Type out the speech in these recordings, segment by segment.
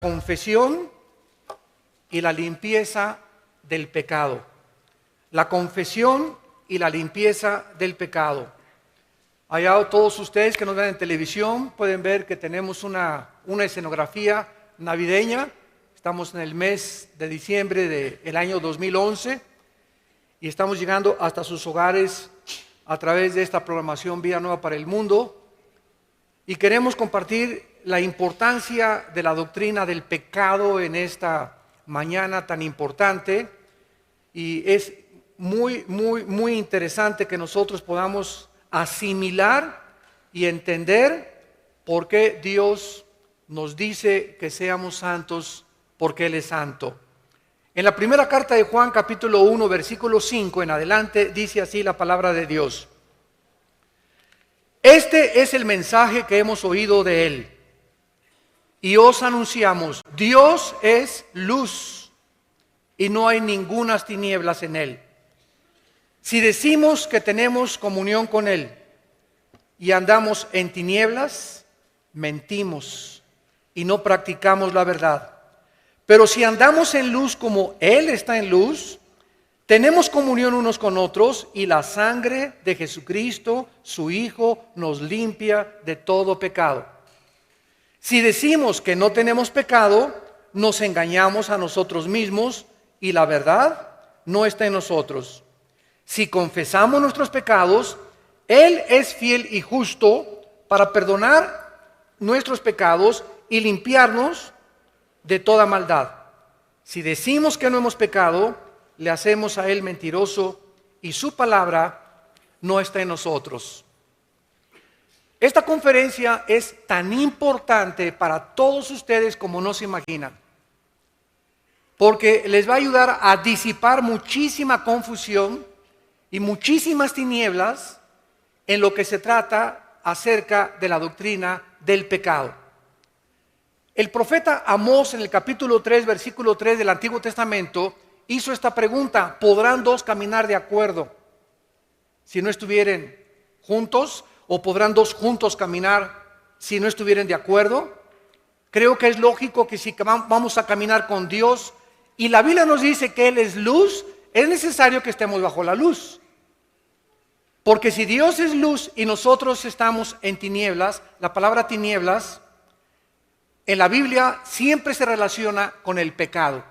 confesión y la limpieza del pecado. La confesión y la limpieza del pecado. Allá todos ustedes que nos ven en televisión pueden ver que tenemos una escenografía navideña. Estamos en el mes de diciembre del año 2011 y estamos llegando hasta sus hogares a través de esta programación Vida Nueva para el Mundo. Y queremos compartir la importancia de la doctrina del pecado en esta mañana tan importante. Y es muy interesante que nosotros podamos asimilar y entender por qué Dios nos dice que seamos santos, porque Él es santo. En la primera carta de Juan, capítulo 1, versículo 5 en adelante, dice así la palabra de Dios. Este es el mensaje que hemos oído de Él y os anunciamos: Dios es luz y no hay ningunas tinieblas en Él. Si decimos que tenemos comunión con Él y andamos en tinieblas, mentimos y no practicamos la verdad. Pero si andamos en luz como Él está en luz, tenemos comunión unos con otros y la sangre de Jesucristo, su Hijo, nos limpia de todo pecado. Si decimos que no tenemos pecado, nos engañamos a nosotros mismos y la verdad no está en nosotros. Si confesamos nuestros pecados, Él es fiel y justo para perdonar nuestros pecados y limpiarnos de toda maldad. Si decimos que no hemos pecado, le hacemos a Él mentiroso y su palabra no está en nosotros. Esta conferencia es tan importante para todos ustedes como no se imaginan, porque les va a ayudar a disipar muchísima confusión y muchísimas tinieblas en lo que se trata acerca de la doctrina del pecado. El profeta Amós en el capítulo 3, versículo 3 del Antiguo Testamento hizo esta pregunta: ¿podrán dos caminar de acuerdo si no estuvieran juntos? ¿O podrán dos juntos caminar si no estuvieran de acuerdo? Creo que es lógico que si vamos a caminar con Dios y la Biblia nos dice que Él es luz, es necesario que estemos bajo la luz. Porque si Dios es luz y nosotros estamos en tinieblas, la palabra tinieblas en la Biblia siempre se relaciona con el pecado.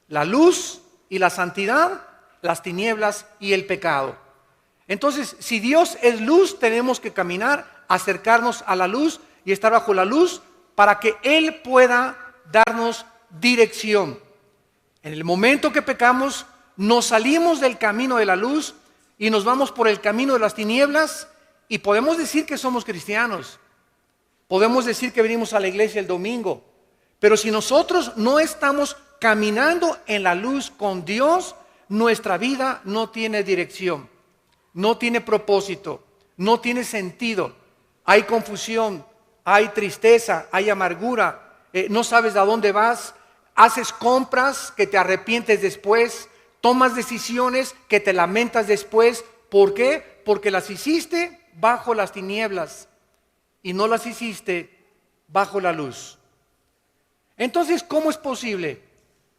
La luz y la santidad, las tinieblas y el pecado. Entonces, si Dios es luz, tenemos que caminar, acercarnos a la luz y estar bajo la luz para que Él pueda darnos dirección. En el momento que pecamos, nos salimos del camino de la luz y nos vamos por el camino de las tinieblas y podemos decir que somos cristianos. Podemos decir que venimos a la iglesia el domingo. Pero si nosotros no estamos caminando en la luz con Dios, nuestra vida no tiene dirección, no tiene propósito, no tiene sentido. Hay confusión, hay tristeza, hay amargura, no sabes a dónde vas, haces compras que te arrepientes después, tomas decisiones que te lamentas después. ¿Por qué? Porque las hiciste bajo las tinieblas y no las hiciste bajo la luz. Entonces, ¿cómo es posible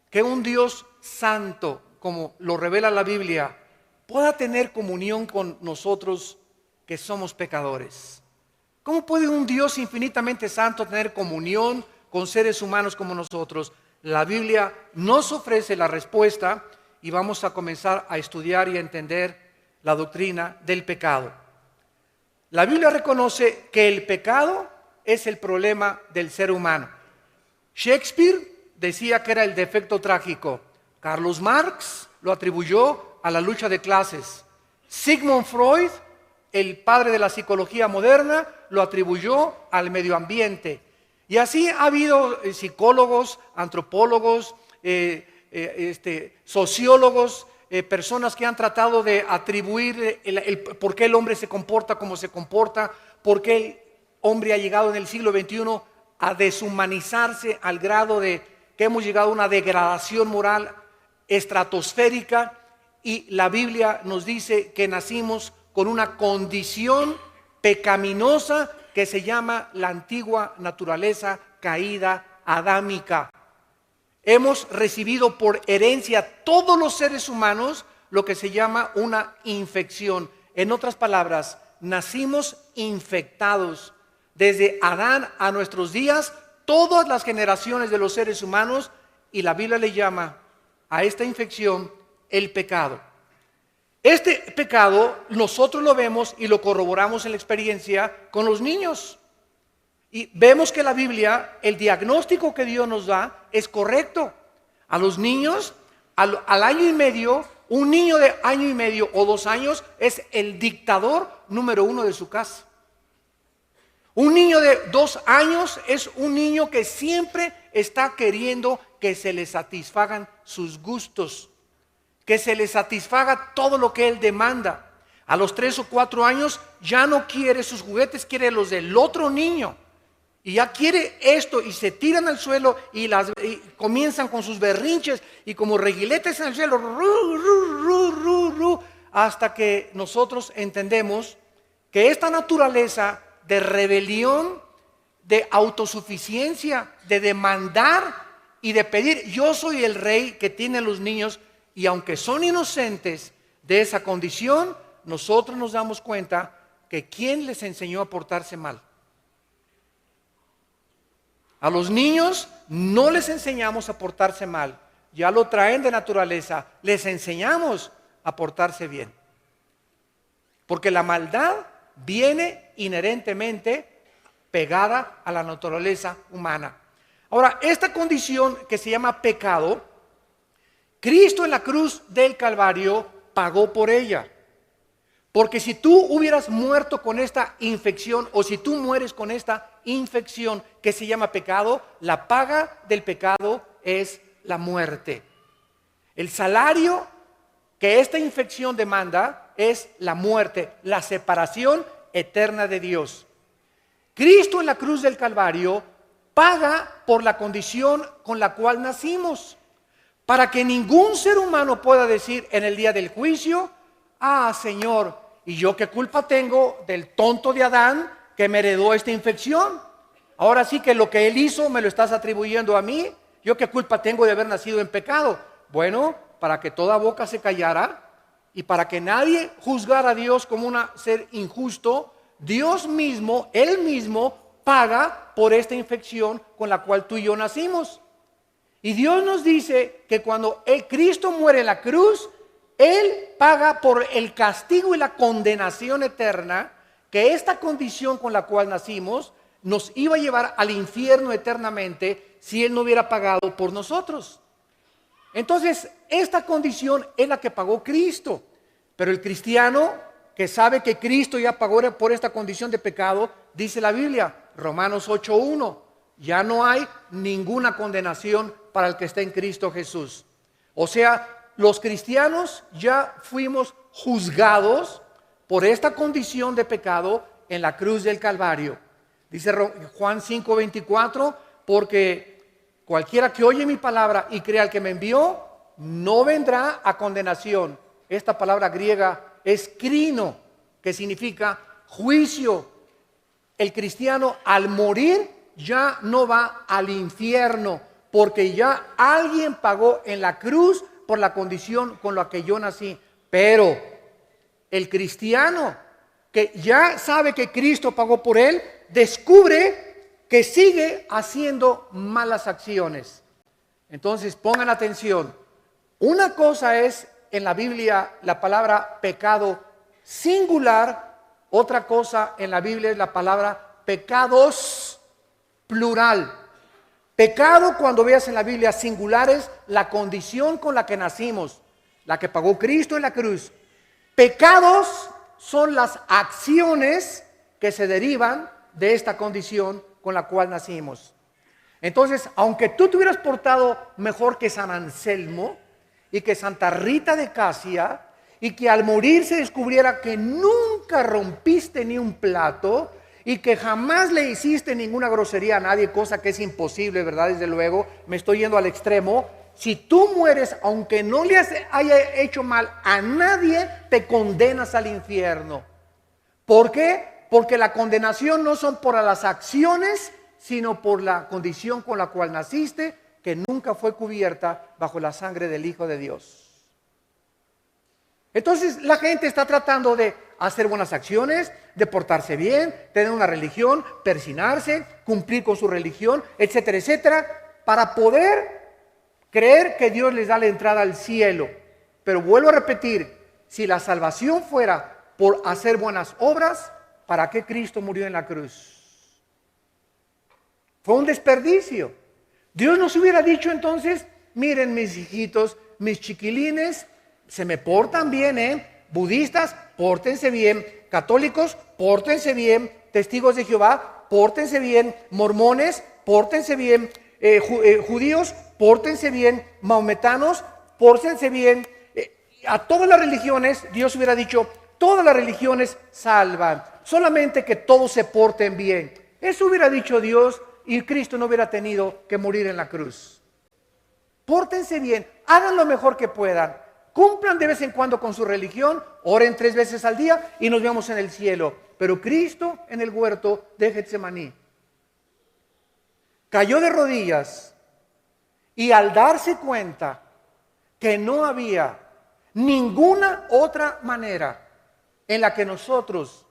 que un Dios santo, como lo revela la Biblia, pueda tener comunión con nosotros que somos pecadores? ¿Cómo puede un Dios infinitamente santo tener comunión con seres humanos como nosotros? La Biblia nos ofrece la respuesta y vamos a comenzar a estudiar y a entender la doctrina del pecado. La Biblia reconoce que el pecado es el problema del ser humano. Shakespeare decía que era el defecto trágico. Carlos Marx lo atribuyó a la lucha de clases. Sigmund Freud, el padre de la psicología moderna, lo atribuyó al medio ambiente. Y así ha habido psicólogos, antropólogos, sociólogos, personas que han tratado de atribuir por qué el hombre se comporta como se comporta, por qué el hombre ha llegado en el siglo XXI a deshumanizarse al grado de que hemos llegado a una degradación moral estratosférica. Y la Biblia nos dice que nacimos con una condición pecaminosa que se llama la antigua naturaleza caída adámica. Hemos recibido por herencia todos los seres humanos lo que se llama una infección. En otras palabras, nacimos infectados. Desde Adán a nuestros días, todas las generaciones de los seres humanos, y la Biblia le llama a esta infección el pecado. Este pecado nosotros lo vemos y lo corroboramos en la experiencia con los niños. Y vemos que la Biblia, el diagnóstico que Dios nos da es correcto. A los niños, al año y medio, un niño de año y medio o 2 años es el dictador número 1 de su casa. Un niño de 2 años es un niño que siempre está queriendo que se le satisfagan sus gustos, que se le satisfaga todo lo que él demanda. A los 3 o 4 años ya no quiere sus juguetes, quiere los del otro niño. Y ya quiere esto y se tiran al suelo y comienzan con sus berrinches y como reguiletes en el suelo, hasta que nosotros entendemos que esta naturaleza de rebelión, de autosuficiencia, de demandar y de pedir, yo soy el rey que tiene los niños, y aunque son inocentes de esa condición, nosotros nos damos cuenta que ¿quién les enseñó a portarse mal? A los niños no les enseñamos a portarse mal, ya lo traen de naturaleza, les enseñamos a portarse bien. Porque la maldad viene inherentemente pegada a la naturaleza humana. Ahora, esta condición que se llama pecado, Cristo en la cruz del Calvario pagó por ella. Porque si tú hubieras muerto con esta infección, o si tú mueres con esta infección que se llama pecado, la paga del pecado es la muerte. El salario que esta infección demanda es la muerte, la separación eterna de Dios. Cristo en la cruz del Calvario paga por la condición con la cual nacimos, para que ningún ser humano pueda decir en el día del juicio, ah, Señor, ¿y yo qué culpa tengo del tonto de Adán que me heredó esta infección? Ahora sí que lo que él hizo me lo estás atribuyendo a mí. ¿Yo qué culpa tengo de haber nacido en pecado? Bueno, para que toda boca se callara y para que nadie juzgara a Dios como un ser injusto, Dios mismo, Él mismo, paga por esta infección con la cual tú y yo nacimos. Y Dios nos dice que cuando Cristo muere en la cruz, Él paga por el castigo y la condenación eterna, que esta condición con la cual nacimos nos iba a llevar al infierno eternamente si Él no hubiera pagado por nosotros. Entonces, esta condición es la que pagó Cristo. Pero el cristiano que sabe que Cristo ya pagó por esta condición de pecado, dice la Biblia, Romanos 8:1, ya no hay ninguna condenación para el que está en Cristo Jesús. O sea, los cristianos ya fuimos juzgados por esta condición de pecado en la cruz del Calvario. Dice Juan 5:24, porque cualquiera que oye mi palabra y crea al que me envió, no vendrá a condenación. Esta palabra griega es krino, que significa juicio. El cristiano al morir ya no va al infierno, porque ya alguien pagó en la cruz por la condición con la que yo nací. Pero el cristiano que ya sabe que Cristo pagó por él, descubre que sigue haciendo malas acciones. Entonces pongan atención. Una cosa es en la Biblia la palabra pecado singular, otra cosa en la Biblia es la palabra pecados plural. Pecado, cuando veas en la Biblia singular, es la condición con la que nacimos, la que pagó Cristo en la cruz. Pecados son las acciones que se derivan de esta condición con la cual nacimos. Entonces, aunque tú te hubieras portado mejor que San Anselmo y que Santa Rita de Casia, y que al morir se descubriera que nunca rompiste ni un plato y que jamás le hiciste ninguna grosería a nadie, cosa que es imposible, ¿verdad? Desde luego, me estoy yendo al extremo. Si tú mueres, aunque no le haya hecho mal a nadie, te condenas al infierno. ¿Por qué? Porque la condenación no son por las acciones sino por la condición con la cual naciste, que nunca fue cubierta bajo la sangre del Hijo de Dios. Entonces la gente está tratando de hacer buenas acciones, de portarse bien, tener una religión, persinarse, cumplir con su religión, etcétera, etcétera, para poder creer que Dios les da la entrada al cielo. Pero vuelvo a repetir, si la salvación fuera por hacer buenas obras, ¿para qué Cristo murió en la cruz? Fue un desperdicio. Dios nos hubiera dicho entonces, miren mis hijitos, mis chiquilines, se me portan bien, budistas, pórtense bien, católicos, pórtense bien, testigos de Jehová, pórtense bien, mormones, pórtense bien, judíos, pórtense bien, maometanos, pórtense bien. A todas las religiones, Dios hubiera dicho, todas las religiones salvan, solamente que todos se porten bien. Eso hubiera dicho Dios y Cristo no hubiera tenido que morir en la cruz. Pórtense bien, hagan lo mejor que puedan. Cumplan de vez en cuando con su religión, oren 3 veces al día y nos vemos en el cielo. Pero Cristo en el huerto de Getsemaní cayó de rodillas y al darse cuenta que no había ninguna otra manera en la que nosotros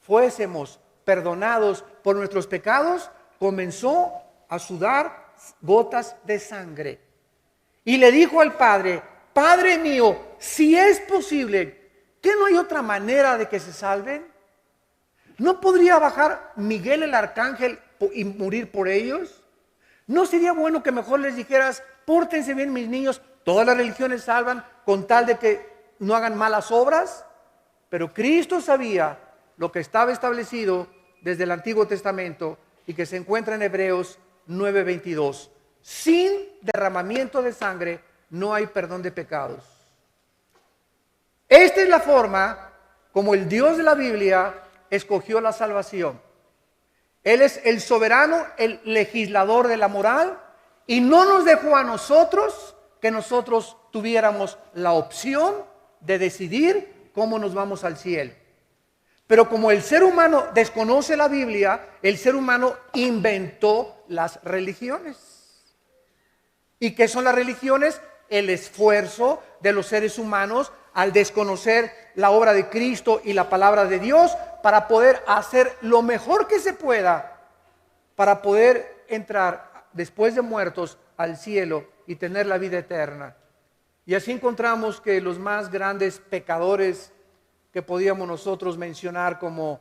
fuésemos perdonados por nuestros pecados, comenzó a sudar gotas de sangre. Y le dijo al Padre, Padre mío, si es posible, ¿qué no hay otra manera de que se salven? ¿No podría bajar Miguel el arcángel y morir por ellos? ¿No sería bueno que mejor les dijeras, pórtense bien mis niños, todas las religiones salvan con tal de que no hagan malas obras? Pero Cristo sabía lo que estaba establecido desde el Antiguo Testamento y que se encuentra en Hebreos 9:22. Sin derramamiento de sangre no hay perdón de pecados. Esta es la forma como el Dios de la Biblia escogió la salvación. Él es el soberano, el legislador de la moral, y no nos dejó a nosotros que nosotros tuviéramos la opción de decidir cómo nos vamos al cielo. Pero como el ser humano desconoce la Biblia, el ser humano inventó las religiones. ¿Y qué son las religiones? El esfuerzo de los seres humanos al desconocer la obra de Cristo y la palabra de Dios para poder hacer lo mejor que se pueda para poder entrar después de muertos al cielo y tener la vida eterna. Y así encontramos que los más grandes pecadores que podíamos nosotros mencionar, como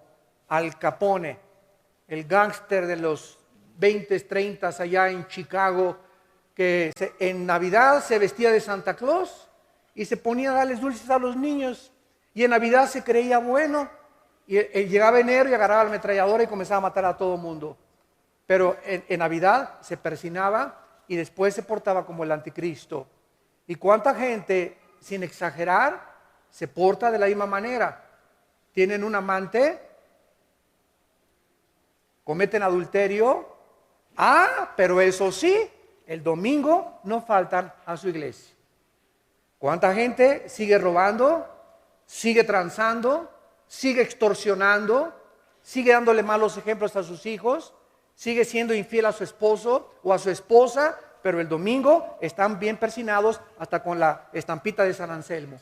Al Capone, el gángster de los 20s, 30s allá en Chicago, que en Navidad se vestía de Santa Claus y se ponía a darles dulces a los niños, y en Navidad se creía bueno, y llegaba enero y agarraba la ametralladora y comenzaba a matar a todo el mundo. Pero en Navidad se persinaba y después se portaba como el anticristo. ¿Y cuánta gente, sin exagerar, se porta de la misma manera? Tienen un amante, cometen adulterio, pero eso sí, el domingo no faltan a su iglesia. ¿Cuánta gente sigue robando, sigue transando, sigue extorsionando, sigue dándole malos ejemplos a sus hijos, sigue siendo infiel a su esposo o a su esposa, pero el domingo están bien persinados hasta con la estampita de San Anselmo?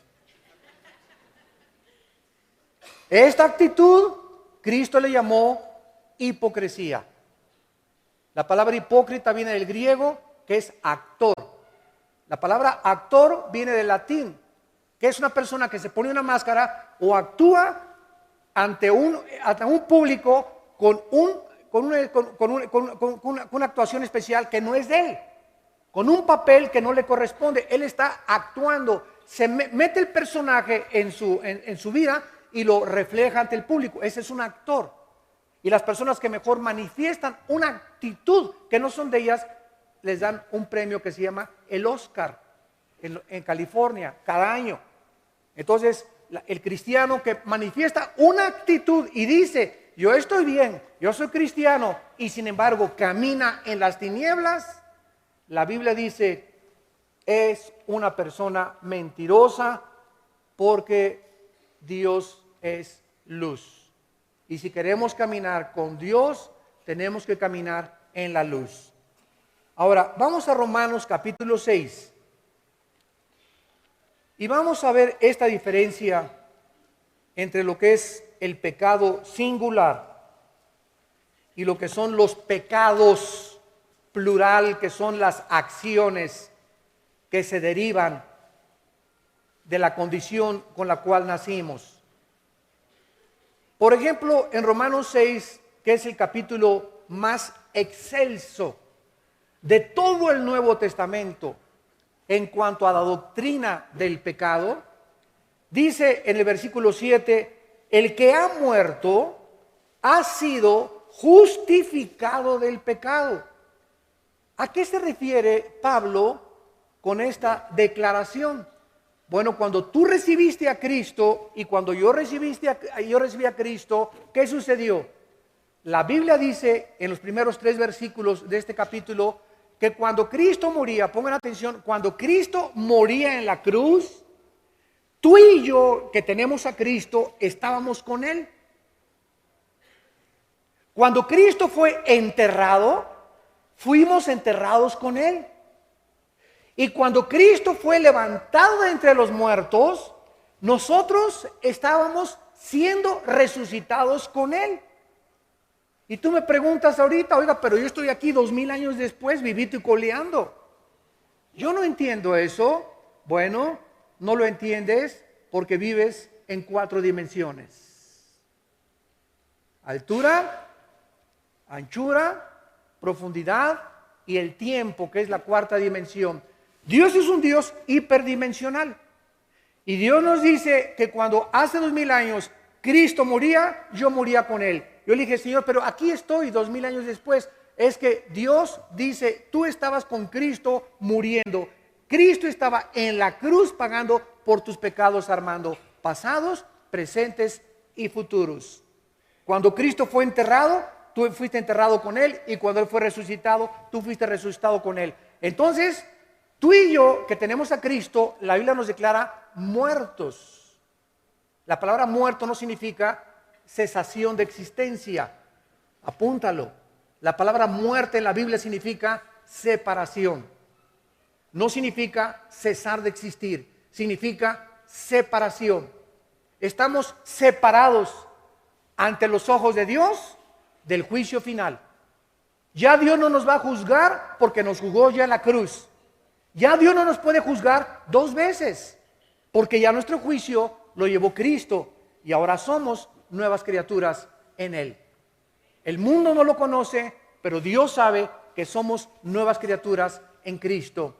Esta actitud Cristo le llamó hipocresía. La palabra hipócrita viene del griego, que es actor. La palabra actor viene del latín, que es una persona que se pone una máscara o actúa ante un público con una actuación especial que no es de él, con un papel que no le corresponde. Él está actuando, se mete el personaje en su vida y lo refleja ante el público. Ese es un actor. Y las personas que mejor manifiestan una actitud que no son de ellas, les dan un premio que se llama el Oscar en California cada año. Entonces, el cristiano que manifiesta una actitud y dice, yo estoy bien, yo soy cristiano, y sin embargo camina en las tinieblas, la Biblia dice, es una persona mentirosa, porque Dios es luz. Y si queremos caminar con Dios, tenemos que caminar en la luz. Ahora, vamos a Romanos capítulo 6. Y vamos a ver esta diferencia entre lo que es el pecado singular y lo que son los pecados plural, que son las acciones que se derivan de la condición con la cual nacimos. Por ejemplo, en Romanos 6, que es el capítulo más excelso de todo el Nuevo Testamento en cuanto a la doctrina del pecado, dice en el versículo 7, el que ha muerto ha sido justificado del pecado. ¿A qué se refiere Pablo con esta declaración? Bueno, cuando tú recibiste a Cristo y cuando yo recibí a Cristo, ¿qué sucedió? La Biblia dice en los primeros 3 versículos de este capítulo que cuando Cristo moría, pongan atención, cuando Cristo moría en la cruz, tú y yo que tenemos a Cristo estábamos con Él. Cuando Cristo fue enterrado, fuimos enterrados con Él. Y cuando Cristo fue levantado de entre los muertos, nosotros estábamos siendo resucitados con Él. Y tú me preguntas ahorita, oiga, pero yo estoy aquí 2000 años después, vivito y coleando. Yo no entiendo eso. Bueno, no lo entiendes porque vives en 4 dimensiones. Altura, anchura, profundidad y el tiempo, que es la 4ª dimensión. Dios es un Dios hiperdimensional. Y Dios nos dice que cuando hace 2000 años Cristo moría, yo moría con Él. Yo le dije, Señor, pero aquí estoy 2000 años después. Es que Dios dice, tú estabas con Cristo muriendo. Cristo estaba en la cruz pagando por tus pecados, Armando, pasados, presentes y futuros. Cuando Cristo fue enterrado, tú fuiste enterrado con Él, y cuando Él fue resucitado, tú fuiste resucitado con Él. Entonces, tú y yo que tenemos a Cristo, la Biblia nos declara muertos. La palabra muerto no significa cesación de existencia. Apúntalo. La palabra muerte en la Biblia significa separación. No significa cesar de existir, significa separación. Estamos separados ante los ojos de Dios del juicio final. Ya Dios no nos va a juzgar porque nos juzgó ya en la cruz. Ya Dios no nos puede juzgar 2 veces porque ya nuestro juicio lo llevó Cristo y ahora somos nuevas criaturas en Él. El mundo no lo conoce, pero Dios sabe que somos nuevas criaturas en Cristo.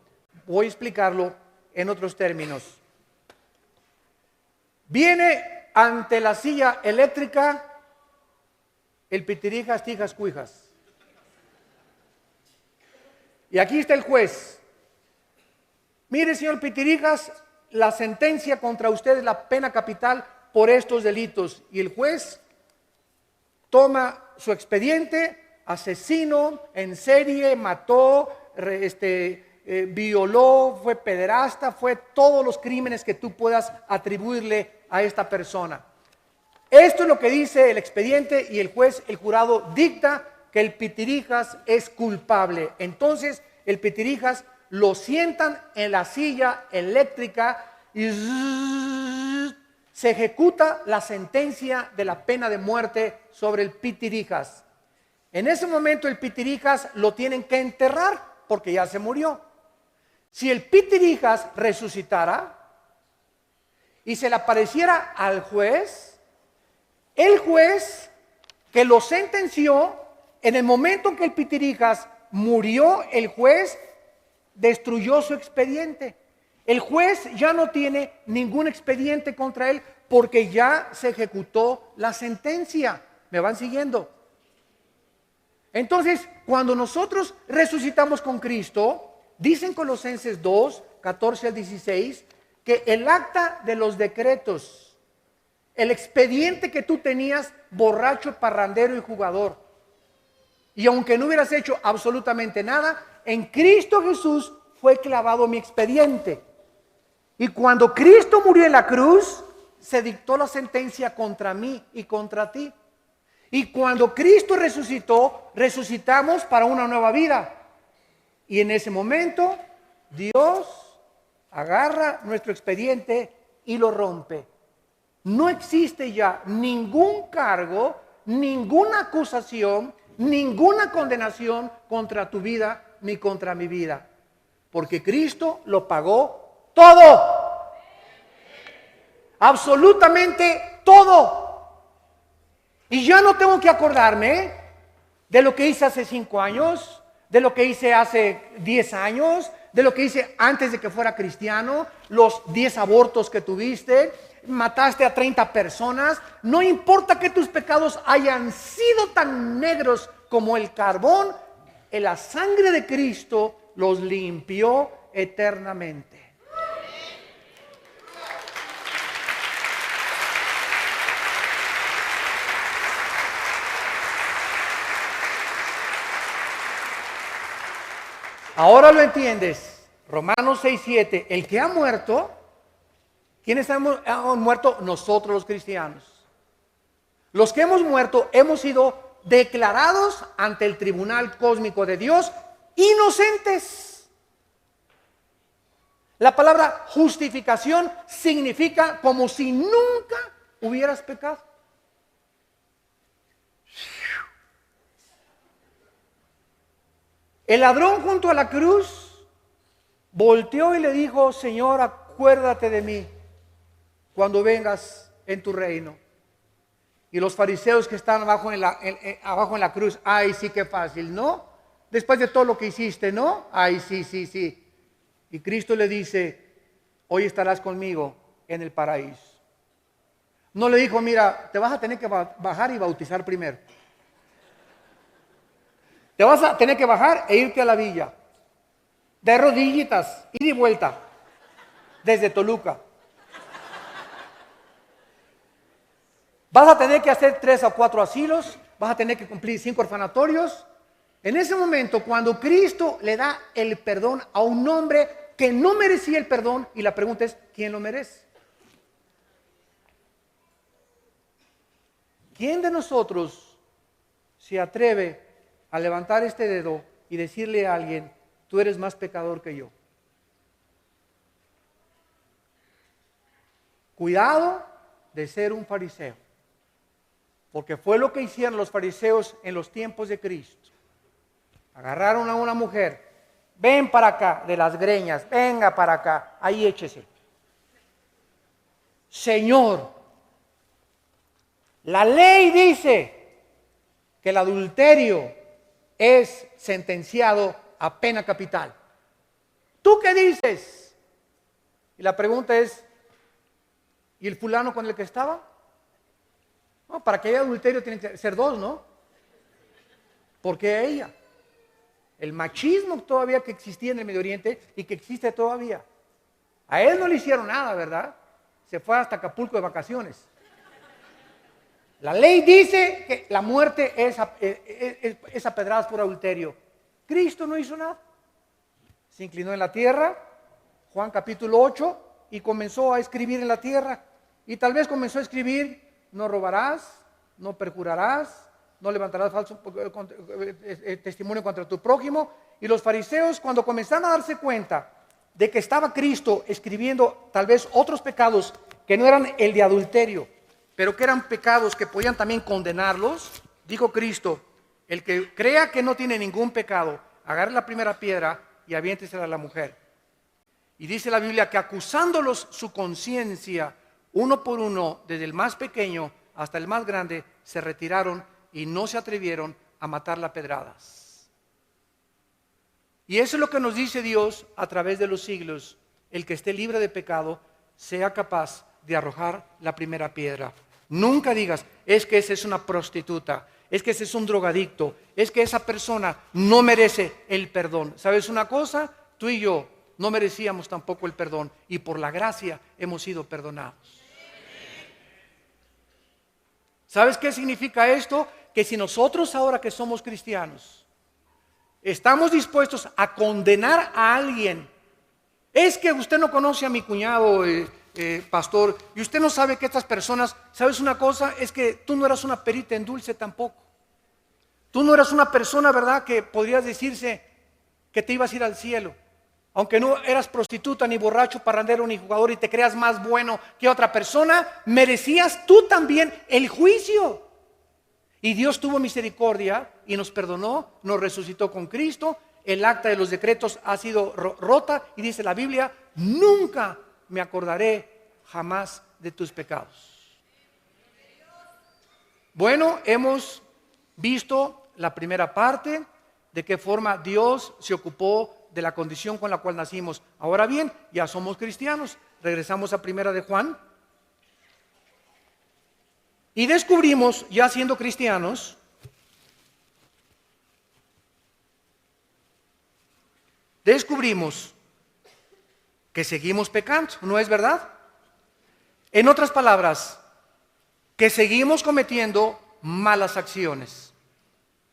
Voy a explicarlo en otros términos. Viene ante la silla eléctrica el pitirijas, tijas, cuijas. Y aquí está el juez. Mire, señor Pitirijas, la sentencia contra usted es la pena capital por estos delitos. Y el juez toma su expediente: asesino en serie, mató, violó, fue pederasta, fue todos los crímenes que tú puedas atribuirle a esta persona. Esto es lo que dice el expediente, y el juez, el jurado, dicta que el Pitirijas es culpable. Entonces el Pitirijas lo sientan en la silla eléctrica y se ejecuta la sentencia de la pena de muerte sobre el Pitirijas. En ese momento el Pitirijas lo tienen que enterrar porque ya se murió. Si el Pitirijas resucitara y se le apareciera al juez, el juez que lo sentenció, en el momento en que el Pitirijas murió, el juez destruyó su expediente. El juez ya no tiene ningún expediente contra él porque ya se ejecutó la sentencia. ¿Me van siguiendo? Entonces, cuando nosotros resucitamos con Cristo, dicen Colosenses 2, 14 al 16, que el acta de los decretos, el expediente que tú tenías, borracho, parrandero y jugador, y aunque no hubieras hecho absolutamente nada, en Cristo Jesús fue clavado mi expediente. Y cuando Cristo murió en la cruz, se dictó la sentencia contra mí y contra ti. Y cuando Cristo resucitó, resucitamos para una nueva vida. Y en ese momento, Dios agarra nuestro expediente y lo rompe. No existe ya ningún cargo, ninguna acusación, ninguna condenación contra tu vida ni contra mi vida. Porque Cristo lo pagó todo. Absolutamente todo. Y ya no tengo que acordarme de lo que hice hace 5 años, de lo que hice hace 10 años, de lo que hice antes de que fuera cristiano, los 10 abortos que tuviste, mataste a 30 personas. No importa que tus pecados hayan sido tan negros como el carbón, la sangre de Cristo los limpió eternamente. Ahora lo entiendes. Romanos 6:7. El que ha muerto, ¿quiénes hemos muerto? Nosotros los cristianos. Los que hemos muerto hemos sido declarados ante el tribunal cósmico de Dios inocentes. La palabra justificación significa como si nunca hubieras pecado. El ladrón junto a la cruz volteó y le dijo: Señor, acuérdate de mí cuando vengas en tu reino. Y los fariseos que están abajo en la cruz: ay, sí, qué fácil, ¿no? Después de todo lo que hiciste, ¿no? Ay, sí. Y Cristo le dice: hoy estarás conmigo en el paraíso. No le dijo: mira, te vas a tener que bajar y bautizar primero. Te vas a tener que bajar e irte a la villa, de rodillitas, ida y vuelta, desde Toluca. Vas a tener que hacer 3 o 4 asilos, vas a tener que cumplir 5 orfanatorios. En ese momento, cuando Cristo le da el perdón a un hombre que no merecía el perdón, y la pregunta es: ¿quién lo merece? ¿Quién de nosotros se atreve a levantar este dedo y decirle a alguien: tú eres más pecador que yo? Cuidado de ser un fariseo, porque fue lo que hicieron los fariseos en los tiempos de Cristo. Agarraron a una mujer: ven para acá, de las greñas, venga para acá, ahí échese. Señor, la ley dice que el adulterio es sentenciado a pena capital. ¿Tú qué dices? Y la pregunta es: ¿y el fulano con el que estaba? No, para que haya adulterio tienen que ser 2, ¿no? ¿Por qué ella? El machismo todavía que existía en el Medio Oriente y que existe todavía. A él no le hicieron nada, ¿verdad? Se fue hasta Acapulco de vacaciones. La ley dice que la muerte es a pedradas por adulterio. Cristo no hizo nada. Se inclinó en la tierra, Juan capítulo 8, y comenzó a escribir en la tierra. Y tal vez comenzó a escribir: no robarás, no perjurarás, no levantarás falso testimonio contra tu prójimo. Y los fariseos, cuando comenzaron a darse cuenta de que estaba Cristo escribiendo tal vez otros pecados que no eran el de adulterio, pero que eran pecados que podían también condenarlos, dijo Cristo: el que crea que no tiene ningún pecado, agarre la primera piedra y aviéntesela a la mujer. Y dice la Biblia que acusándolos su conciencia, uno por uno, desde el más pequeño hasta el más grande, se retiraron y no se atrevieron a matarla a pedradas. Y eso es lo que nos dice Dios a través de los siglos: el que esté libre de pecado sea capaz de arrojar la primera piedra. Nunca digas: es que esa es una prostituta, es que ese es un drogadicto, es que esa persona no merece el perdón. ¿Sabes una cosa? Tú y yo no merecíamos tampoco el perdón, y por la gracia hemos sido perdonados. ¿Sabes qué significa esto? Que si nosotros, ahora que somos cristianos, estamos dispuestos a condenar a alguien: es que usted no conoce a mi cuñado, pastor, y usted no sabe que estas personas, ¿sabes una cosa? Es que tú no eras una perita en dulce tampoco. Tú no eras una persona, ¿verdad?, que podrías decirse que te ibas a ir al cielo. Aunque no eras prostituta, ni borracho, parrandero, ni jugador, y te creas más bueno que otra persona, merecías tú también el juicio. Y Dios tuvo misericordia y nos perdonó, nos resucitó con Cristo. El acta de los decretos ha sido rota y dice la Biblia, nunca me acordaré jamás de tus pecados. Bueno, hemos visto la primera parte, de qué forma Dios se ocupó de la condición con la cual nacimos. Ahora bien, ya somos cristianos. Regresamos a Primera de Juan. Y descubrimos, ya siendo cristianos, que seguimos pecando, ¿no es verdad? En otras palabras, que seguimos cometiendo malas acciones.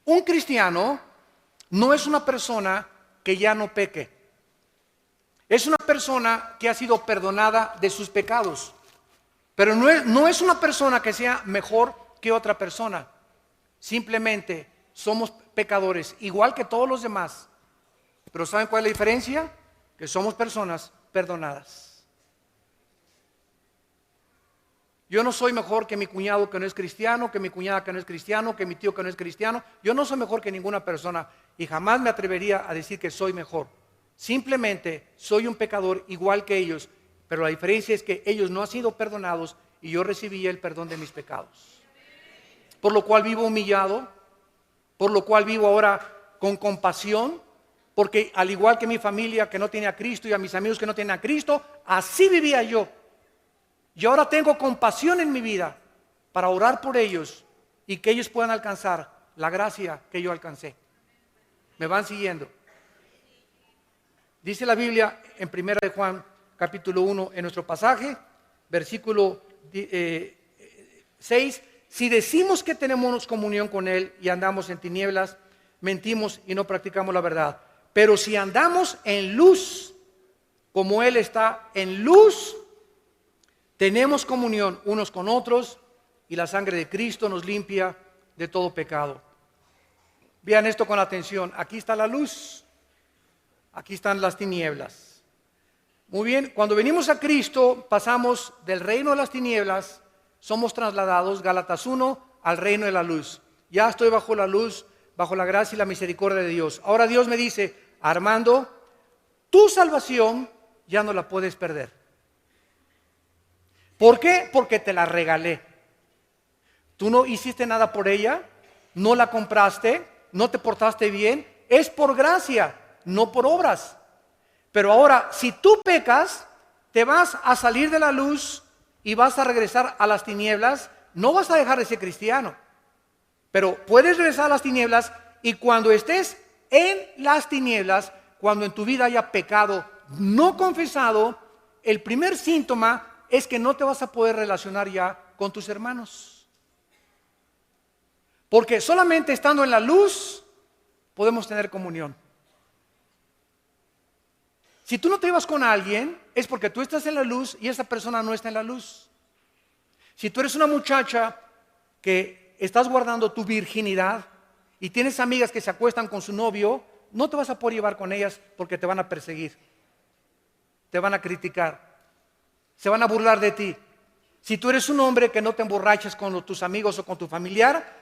Un cristiano no es una persona que ya no peque. Es una persona que ha sido perdonada de sus pecados. Pero no es una persona que sea mejor que otra persona. Simplemente somos pecadores, igual que todos los demás. Pero ¿saben cuál es la diferencia? Que somos personas perdonadas. Yo no soy mejor que mi cuñado que no es cristiano, que mi cuñada que no es cristiano, que mi tío que no es cristiano. Yo no soy mejor que ninguna persona y jamás me atrevería a decir que soy mejor. Simplemente soy un pecador igual que ellos, pero la diferencia es que ellos no han sido perdonados y yo recibí el perdón de mis pecados. Por lo cual vivo humillado, por lo cual vivo ahora con compasión, porque al igual que mi familia que no tiene a Cristo y a mis amigos que no tienen a Cristo, así vivía yo. Y ahora tengo compasión en mi vida para orar por ellos y que ellos puedan alcanzar la gracia que yo alcancé. ¿Me van siguiendo? Dice la Biblia en 1 de Juan, capítulo 1, en nuestro pasaje, versículo 6, si decimos que tenemos comunión con Él y andamos en tinieblas, mentimos y no practicamos la verdad. Pero si andamos en luz, como Él está en luz, tenemos comunión unos con otros y la sangre de Cristo nos limpia de todo pecado. Vean esto con atención. Aquí está la luz, aquí están las tinieblas. Muy bien, cuando venimos a Cristo pasamos del reino de las tinieblas, somos trasladados, Gálatas 1, al reino de la luz. Ya estoy bajo la luz, bajo la gracia y la misericordia de Dios. Ahora Dios me dice, Armando, tu salvación ya no la puedes perder. ¿Por qué? Porque te la regalé. Tú no hiciste nada por ella, no la compraste, no te portaste bien. Es por gracia, no por obras. Pero ahora, si tú pecas, te vas a salir de la luz y vas a regresar a las tinieblas. No vas a dejar de ser cristiano, pero puedes regresar a las tinieblas y cuando estés en las tinieblas, cuando en tu vida haya pecado no confesado, el primer síntoma es que no te vas a poder relacionar ya con tus hermanos. Porque solamente estando en la luz podemos tener comunión. Si tú no te llevas con alguien, es porque tú estás en la luz y esa persona no está en la luz. Si tú eres una muchacha que estás guardando tu virginidad y tienes amigas que se acuestan con su novio, no te vas a poder llevar con ellas porque te van a perseguir, te van a criticar, se van a burlar de ti. Si tú eres un hombre que no te emborrachas con tus amigos o con tu familiar,